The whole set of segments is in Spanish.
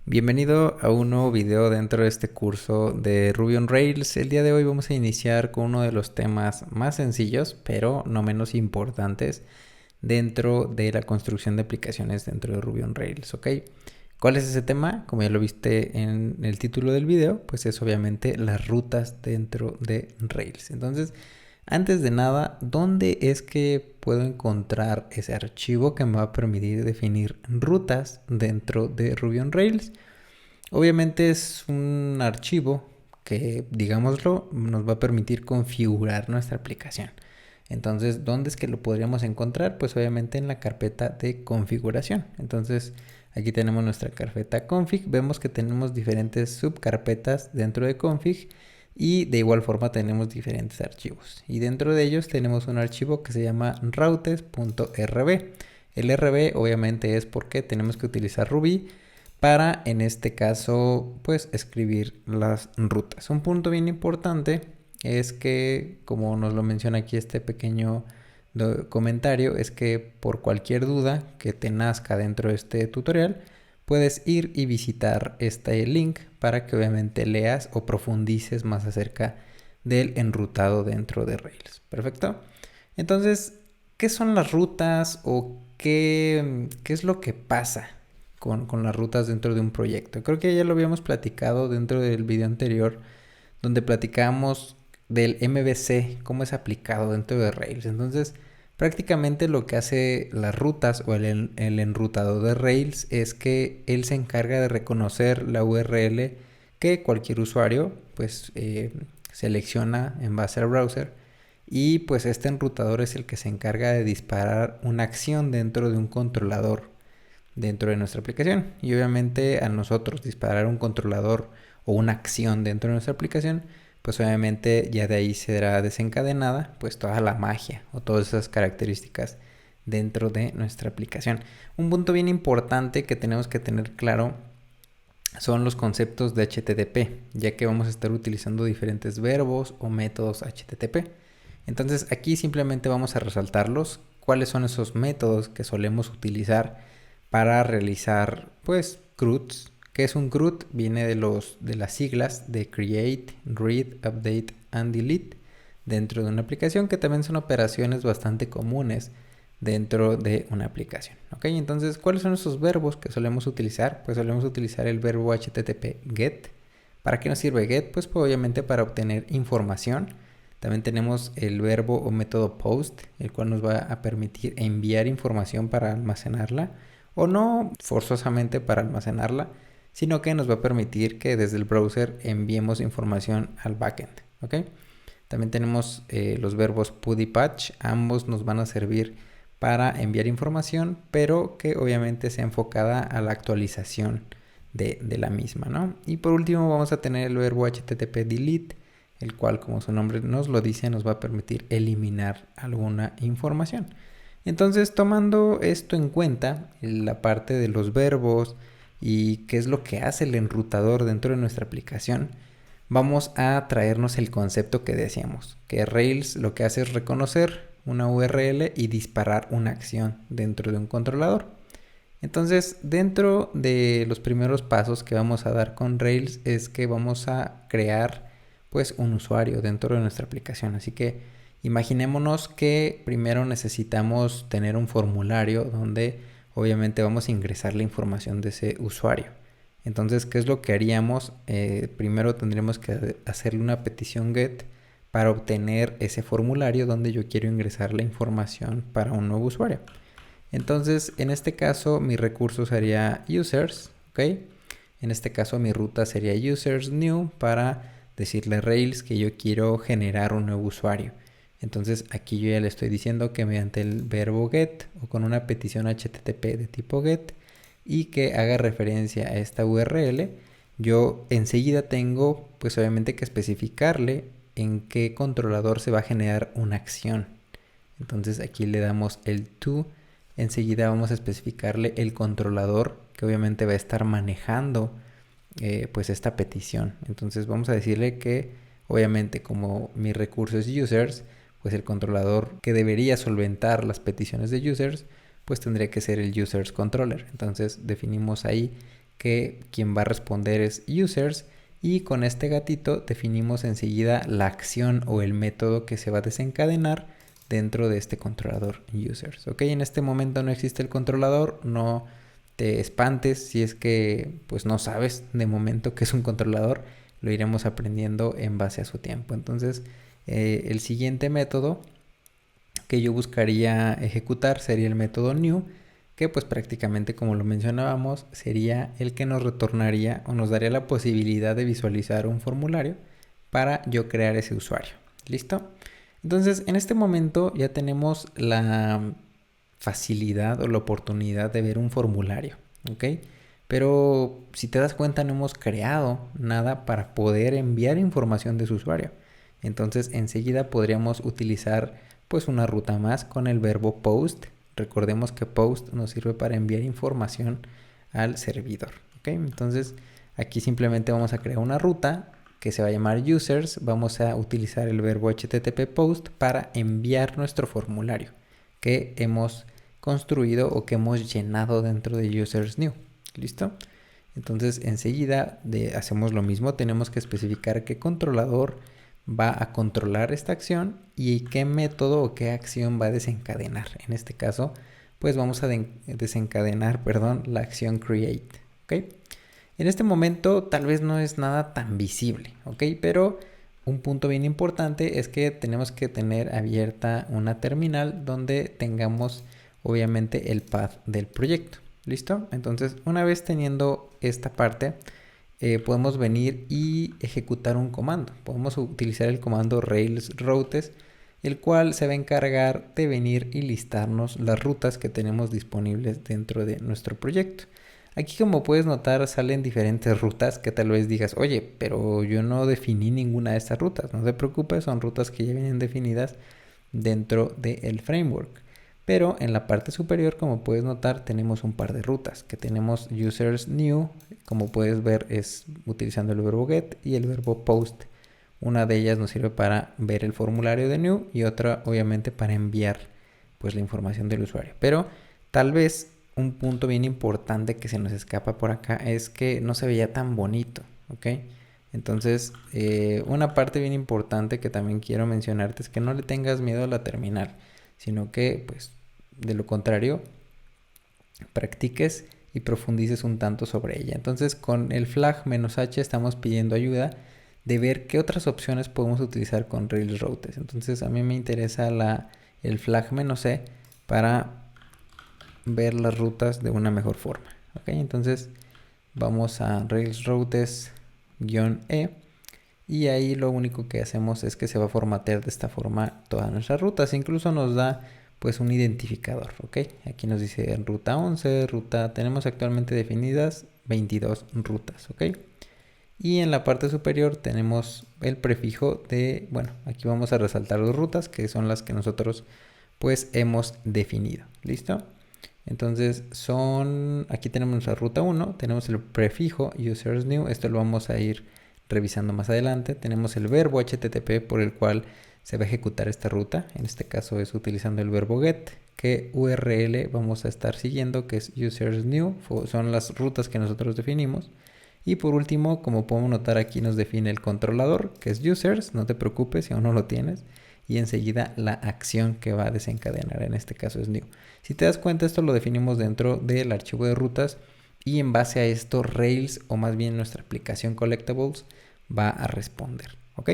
Bienvenido a un nuevo video dentro de este curso de Ruby on Rails. El día de hoy vamos a iniciar con uno de los temas más sencillos, pero no menos importantes dentro de la construcción de aplicaciones dentro de Ruby on Rails, ¿ok? ¿Cuál es ese tema? Como ya lo viste en el título del video, pues es obviamente las rutas dentro de Rails. Entonces, antes de nada, ¿dónde es que puedo encontrar ese archivo que me va a permitir definir rutas dentro de Ruby on Rails? Obviamente es un archivo que, digámoslo, nos va a permitir configurar nuestra aplicación. Entonces, ¿dónde es que lo podríamos encontrar? Pues obviamente en la carpeta de configuración. Entonces, aquí tenemos nuestra carpeta config. Vemos que tenemos diferentes subcarpetas dentro de config y de igual forma tenemos diferentes archivos. Y dentro de ellos tenemos un archivo que se llama routes.rb. El RB obviamente es porque tenemos que utilizar Ruby para, en este caso, pues escribir las rutas. Un punto bien importante es que, como nos lo menciona aquí este pequeño comentario, es que por cualquier duda que te nazca dentro de este tutorial, puedes ir y visitar este link para que obviamente leas o profundices más acerca del enrutado dentro de Rails. Perfecto. Entonces, ¿qué son las rutas o qué es lo que pasa con las rutas dentro de un proyecto? Creo que ya lo habíamos platicado dentro del video anterior, donde platicábamos del MVC, cómo es aplicado dentro de Rails. Entonces, prácticamente lo que hace las rutas o el enrutado de Rails es que él se encarga de reconocer la URL que cualquier usuario pues selecciona en base al browser, y pues este enrutador es el que se encarga de disparar una acción dentro de un controlador dentro de nuestra aplicación. Y obviamente a nosotros disparar un controlador o una acción dentro de nuestra aplicación, pues obviamente ya de ahí será desencadenada pues toda la magia o todas esas características dentro de nuestra aplicación. Un punto bien importante que tenemos que tener claro son los conceptos de HTTP, ya que vamos a estar utilizando diferentes verbos o métodos HTTP. Entonces aquí simplemente vamos a resaltarlos, cuáles son esos métodos que solemos utilizar para realizar pues CRUDs. ¿Qué es un CRUD? Viene de las siglas de Create, Read, Update and Delete dentro de una aplicación, que también son operaciones bastante comunes dentro de una aplicación. ¿Ok? Entonces, ¿cuáles son esos verbos que solemos utilizar? Pues solemos utilizar el verbo HTTP GET. ¿Para qué nos sirve GET? Pues obviamente para obtener información. También tenemos el verbo o método POST, el cual nos va a permitir enviar información para almacenarla, o no forzosamente para almacenarla, sino que nos va a permitir que desde el browser enviemos información al backend. ¿Ok? También tenemos los verbos PUD y PATCH. Ambos nos van a servir para enviar información, pero que obviamente sea enfocada a la actualización de la misma, ¿no? Y por último vamos a tener el verbo HTTP delete, el cual, como su nombre nos lo dice, nos va a permitir eliminar alguna información. Entonces, tomando esto en cuenta, la parte de los verbos y qué es lo que hace el enrutador dentro de nuestra aplicación, vamos a traernos el concepto que decíamos, que Rails lo que hace es reconocer una URL y disparar una acción dentro de un controlador. Entonces, dentro de los primeros pasos que vamos a dar con Rails es que vamos a crear pues un usuario dentro de nuestra aplicación. Así que imaginémonos que primero necesitamos tener un formulario donde obviamente vamos a ingresar la información de ese usuario. Entonces, ¿qué es lo que haríamos? Primero tendríamos que hacerle una petición GET para obtener ese formulario donde yo quiero ingresar la información para un nuevo usuario. Entonces, en este caso, mi recurso sería users, ¿ok? En este caso, mi ruta sería users new para decirle a Rails que yo quiero generar un nuevo usuario. Entonces, aquí yo ya le estoy diciendo que mediante el verbo get o con una petición HTTP de tipo get y que haga referencia a esta URL, yo enseguida tengo pues obviamente que especificarle en qué controlador se va a generar una acción. Entonces aquí le damos el to, enseguida vamos a especificarle el controlador que obviamente va a estar manejando pues esta petición. Entonces vamos a decirle que obviamente como mi recurso es users, pues el controlador que debería solventar las peticiones de users pues tendría que ser el users controller. Entonces definimos ahí que quien va a responder es users, y con este gatito definimos enseguida la acción o el método que se va a desencadenar dentro de este controlador users. Ok, en este momento no existe el controlador, no te espantes si es que pues no sabes de momento qué es un controlador, lo iremos aprendiendo en base a su tiempo. Entonces el siguiente método que yo buscaría ejecutar sería el método new, que pues prácticamente, como lo mencionábamos, sería el que nos retornaría o nos daría la posibilidad de visualizar un formulario para yo crear ese usuario. ¿Listo? Entonces en este momento ya tenemos la facilidad o la oportunidad de ver un formulario, ¿ok? Pero si te das cuenta, no hemos creado nada para poder enviar información de su usuario. Entonces enseguida podríamos utilizar pues una ruta más con el verbo post. Recordemos que post nos sirve para enviar información al servidor, ¿ok? Entonces aquí simplemente vamos a crear una ruta que se va a llamar users. Vamos a utilizar el verbo http post para enviar nuestro formulario que hemos construido o que hemos llenado dentro de users new. ¿Listo? Entonces enseguida hacemos lo mismo. Tenemos que especificar qué controlador va a controlar esta acción y qué método o qué acción va a desencadenar. En este caso, pues vamos a desencadenar, la acción create. ¿Ok? En este momento tal vez no es nada tan visible, ¿ok? Pero un punto bien importante es que tenemos que tener abierta una terminal donde tengamos obviamente el path del proyecto. ¿Listo? Entonces, una vez teniendo esta parte, podemos venir y ejecutar un comando. Podemos utilizar el comando Rails routes, el cual se va a encargar de venir y listarnos las rutas que tenemos disponibles dentro de nuestro proyecto. Aquí, como puedes notar, salen diferentes rutas que tal vez digas, oye, pero yo no definí ninguna de estas rutas. No te preocupes, son rutas que ya vienen definidas dentro del framework. Pero en la parte superior, como puedes notar, tenemos un par de rutas que tenemos users new, como puedes ver es utilizando el verbo get y el verbo post. Una de ellas nos sirve para ver el formulario de new y otra obviamente para enviar pues la información del usuario. Pero tal vez un punto bien importante que se nos escapa por acá es que no se veía tan bonito, ¿ok? Entonces, una parte bien importante que también quiero mencionarte es que no le tengas miedo a la terminal, sino que, pues, de lo contrario, practiques y profundices un tanto sobre ella. Entonces, con el flag "-h estamos pidiendo ayuda de ver qué otras opciones podemos utilizar con Rails routes. Entonces, a mí me interesa el flag "-e para ver las rutas de una mejor forma. ¿Ok? Entonces vamos a Rails routes -e y ahí lo único que hacemos es que se va a formatear de esta forma todas nuestras rutas. Incluso nos da pues un identificador. ¿Ok? Aquí nos dice ruta 11, tenemos actualmente definidas 22 rutas. ¿Ok? Y en la parte superior tenemos el prefijo de, bueno, aquí vamos a resaltar las rutas que son las que nosotros pues hemos definido. ¿Listo? Entonces aquí tenemos la ruta 1, tenemos el prefijo users new, esto lo vamos a ir revisando más adelante. Tenemos el verbo http por el cual se va a ejecutar esta ruta, en este caso es utilizando el verbo get, que URL vamos a estar siguiendo, que es users new, son las rutas que nosotros definimos. Y por último, como podemos notar, aquí nos define el controlador, que es users, no te preocupes si aún no lo tienes. Y enseguida la acción que va a desencadenar, en este caso es new. Si te das cuenta, esto lo definimos dentro del archivo de rutas y en base a esto Rails, o más bien nuestra aplicación Collectables, va a responder. ¿Ok?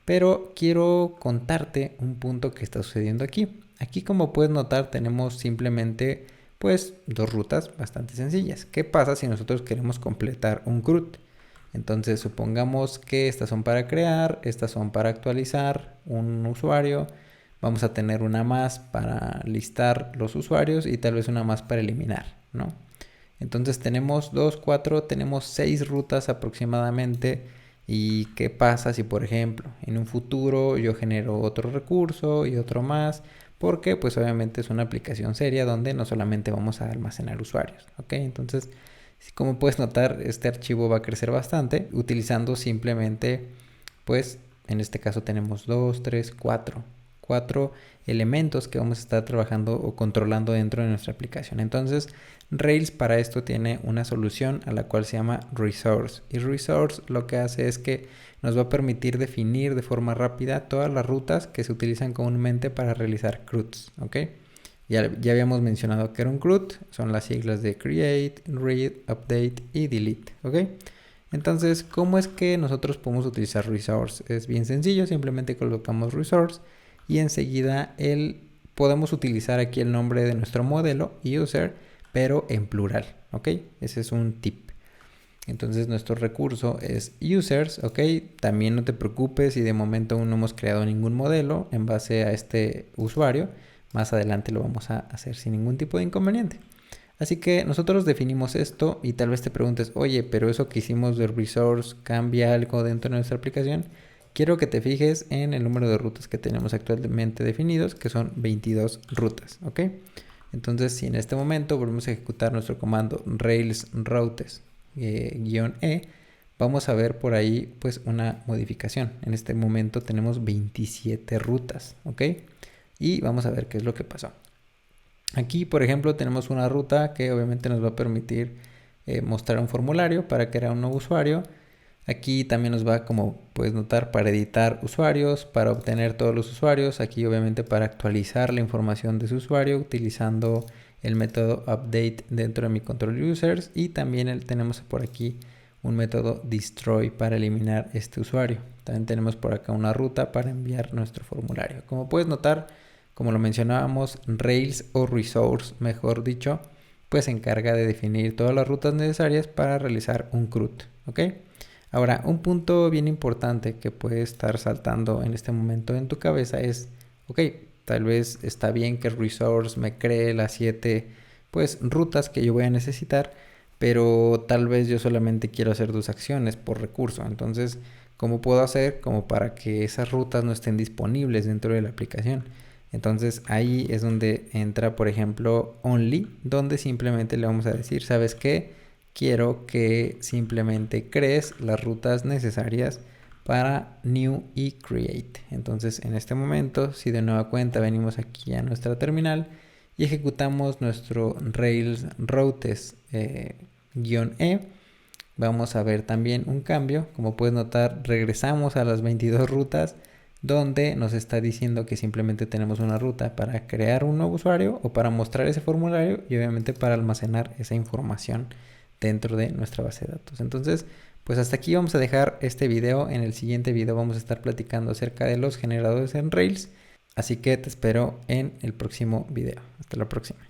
Pero quiero contarte un punto que está sucediendo aquí. Aquí, como puedes notar, tenemos simplemente pues dos rutas bastante sencillas. ¿Qué pasa si nosotros queremos completar un CRUD? Entonces supongamos que estas son para crear, estas son para actualizar un usuario. Vamos a tener una más para listar los usuarios y tal vez una más para eliminar, ¿no? Entonces tenemos 2, 4, tenemos 6 rutas aproximadamente. ¿Y qué pasa si, por ejemplo, en un futuro yo genero otro recurso y otro más? Porque pues obviamente es una aplicación seria donde no solamente vamos a almacenar usuarios, ¿ok? Entonces, como puedes notar, este archivo va a crecer bastante utilizando simplemente, pues, en este caso tenemos 2, 3, 4 4 elementos que vamos a estar trabajando o controlando dentro de nuestra aplicación. Entonces, Rails para esto tiene una solución a la cual se llama Resource. Y Resource lo que hace es que nos va a permitir definir de forma rápida todas las rutas que se utilizan comúnmente para realizar CRUDs, ¿ok? Ya habíamos mencionado que era un CRUD, son las siglas de Create, Read, Update y Delete, ¿ok? Entonces, ¿cómo es que nosotros podemos utilizar Resource? Es bien sencillo, simplemente colocamos Resource y enseguida podemos utilizar aquí el nombre de nuestro modelo, User, pero en plural, ¿ok? Ese es un tip. Entonces nuestro recurso es Users, ¿ok? También no te preocupes si de momento aún no hemos creado ningún modelo en base a este usuario. Más adelante lo vamos a hacer sin ningún tipo de inconveniente. Así que nosotros definimos esto y tal vez te preguntes, oye, pero eso que hicimos de Resource cambia algo dentro de nuestra aplicación. Quiero que te fijes en el número de rutas que tenemos actualmente definidos, que son 22 rutas, ¿ok? Entonces, si en este momento volvemos a ejecutar nuestro comando Rails routes -e, vamos a ver por ahí pues una modificación. En este momento tenemos 27 rutas, ¿ok? Y vamos a ver qué es lo que pasó. Aquí, por ejemplo, tenemos una ruta que obviamente nos va a permitir mostrar un formulario para crear un nuevo usuario. Aquí también nos va, como puedes notar, para editar usuarios, para obtener todos los usuarios. Aquí obviamente para actualizar la información de su usuario utilizando el método update dentro de mi control users. Y también tenemos por aquí un método destroy para eliminar este usuario. También tenemos por acá una ruta para enviar nuestro formulario. Como puedes notar, como lo mencionábamos, Rails o Resource, mejor dicho, pues se encarga de definir todas las rutas necesarias para realizar un CRUD, ¿ok? Ahora, un punto bien importante que puede estar saltando en este momento en tu cabeza es, ok, tal vez está bien que Resource me cree las 7 pues rutas que yo voy a necesitar, pero tal vez yo solamente quiero hacer 2 acciones por recurso. Entonces, ¿cómo puedo hacer como para que esas rutas no estén disponibles dentro de la aplicación? Entonces ahí es donde entra, por ejemplo, only, donde simplemente le vamos a decir, ¿sabes qué? Quiero que simplemente crees las rutas necesarias para new y create. Entonces en este momento, si de nueva cuenta venimos aquí a nuestra terminal y ejecutamos nuestro Rails routes -e, vamos a ver también un cambio. Como puedes notar, regresamos a las 22 rutas donde nos está diciendo que simplemente tenemos una ruta para crear un nuevo usuario o para mostrar ese formulario y obviamente para almacenar esa información dentro de nuestra base de datos. Entonces, pues hasta aquí vamos a dejar este video. En el siguiente video vamos a estar platicando acerca de los generadores en Rails. Así que te espero en el próximo video. Hasta la próxima.